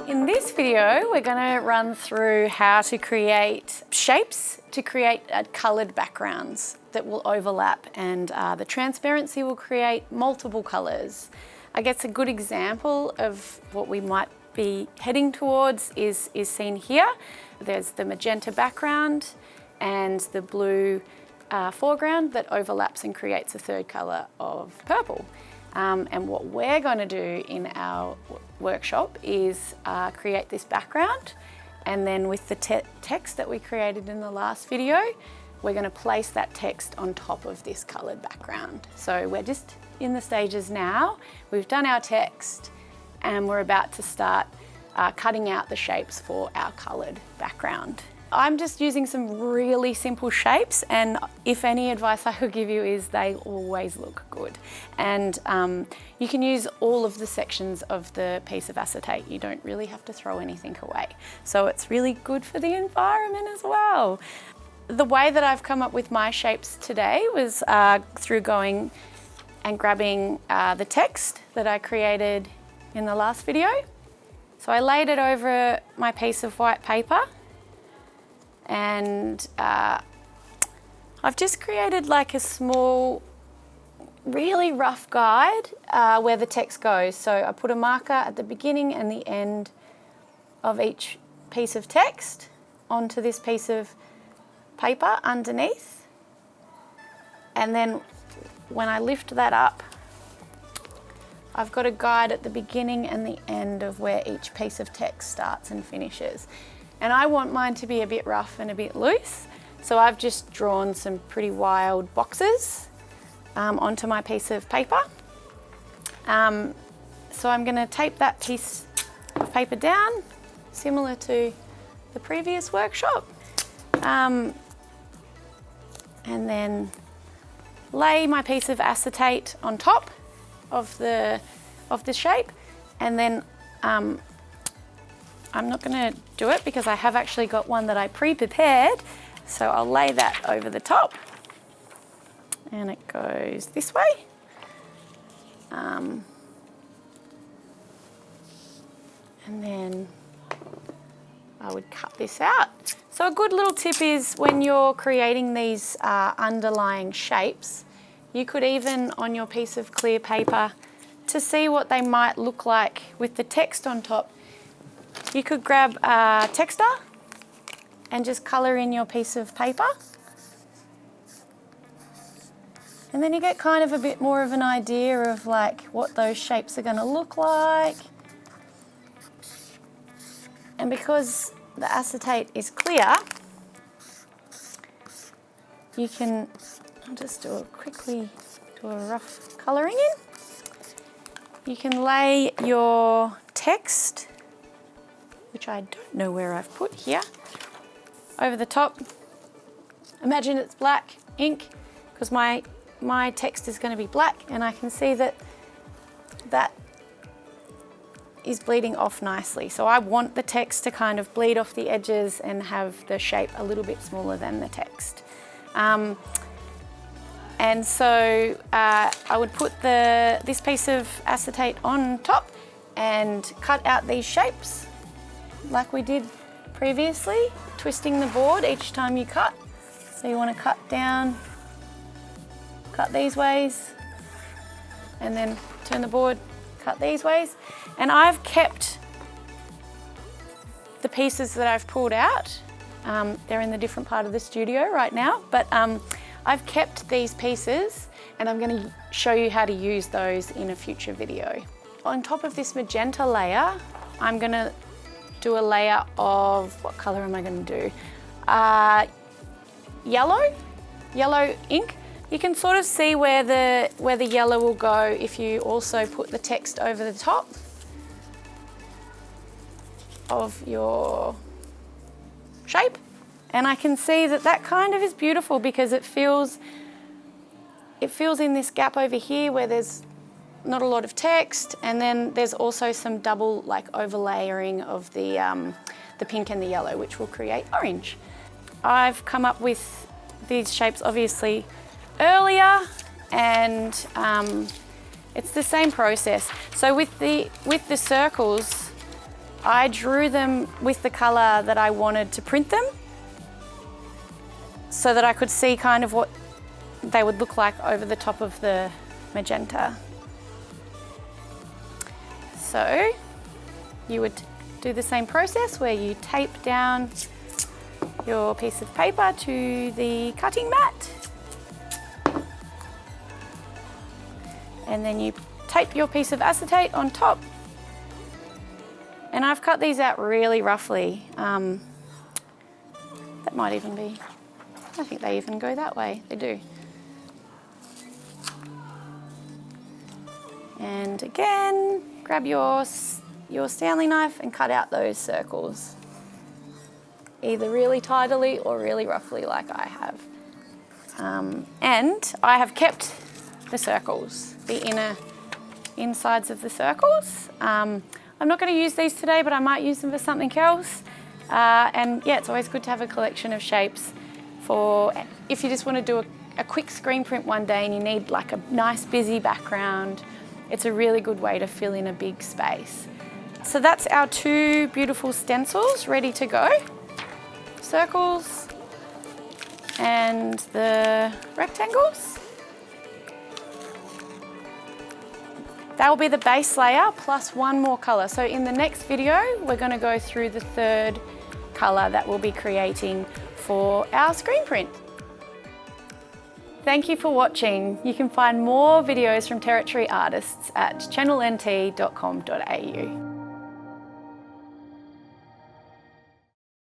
In this video, we're going to run through how to create shapes to create coloured backgrounds that will overlap, and the transparency will create multiple colours. I guess a good example of what we might be heading towards is seen here. There's the magenta background and the blue foreground that overlaps and creates a third colour of purple. And what we're going to do in our workshop is create this background, and then with the text that we created in the last video, we're going to place that text on top of this coloured background. So we're just in the stages now. We've done our text and we're about to start cutting out the shapes for our coloured background. I'm just using some really simple shapes, and if any advice I could give you is they always look good. And you can use all of the sections of the piece of acetate. You don't really have to throw anything away. So it's really good for the environment as well. The way that I've come up with my shapes today was through going and grabbing the text that I created in the last video. So I laid it over my piece of white paper, and I've just created like a small, really rough guide where the text goes. So I put a marker at the beginning and the end of each piece of text onto this piece of paper underneath. And then when I lift that up, I've got a guide at the beginning and the end of where each piece of text starts and finishes. And I want mine to be a bit rough and a bit loose, so I've just drawn some pretty wild boxes onto my piece of paper. So I'm going to tape that piece of paper down, similar to the previous workshop, and then lay my piece of acetate on top of the shape, and then I'm not going to do it because I have actually got one that I pre-prepared, so I'll lay that over the top, and it goes this way. And then I would cut this out. So a good little tip is when you're creating these underlying shapes, you could even on your piece of clear paper, to see what they might look like with the text on top, you could grab a texter and just colour in your piece of paper. And then you get kind of a bit more of an idea of like what those shapes are going to look like. And because the acetate is clear, you can, I'll just quickly do a rough colouring in. You can lay your text, which I don't know where I've put here, over the top. Imagine it's black ink, because my text is going to be black, and I can see that is bleeding off nicely. So I want the text to kind of bleed off the edges and have the shape a little bit smaller than the text. And so I would put this piece of acetate on top and cut out these shapes like we did previously, twisting the board each time you cut. So you want to cut down, cut these ways, and then turn the board, cut these ways. And I've kept the pieces that I've pulled out. They're in the different part of the studio right now, but I've kept these pieces, and I'm going to show you how to use those in a future video. On top of this magenta layer, I'm going to do a layer of, what colour am I going to do? Yellow ink. You can sort of see where the yellow will go if you also put the text over the top of your shape. And I can see that kind of is beautiful because it fills in this gap over here where there's not a lot of text, and then there's also some double like overlayering of the pink and the yellow, which will create orange. I've come up with these shapes obviously earlier, and it's the same process. So with the circles, I drew them with the colour that I wanted to print them so that I could see kind of what they would look like over the top of the magenta. So you would do the same process where you tape down your piece of paper to the cutting mat, and then you tape your piece of acetate on top. And I've cut these out really roughly. That might even be, I think they even go that way, they do. And again, grab your Stanley knife and cut out those circles. Either really tidily or really roughly like I have. And I have kept the circles, the inner insides of the circles. I'm not going to use these today, but I might use them for something else. And yeah, it's always good to have a collection of shapes for if you just want to do a quick screen print one day and you need like a nice busy background. It's a really good way to fill in a big space. So that's our two beautiful stencils ready to go. Circles and the rectangles. That will be the base layer plus one more colour. So in the next video, we're going to go through the third colour that we'll be creating for our screen print. Thank you for watching. You can find more videos from Territory artists at channelnt.com.au.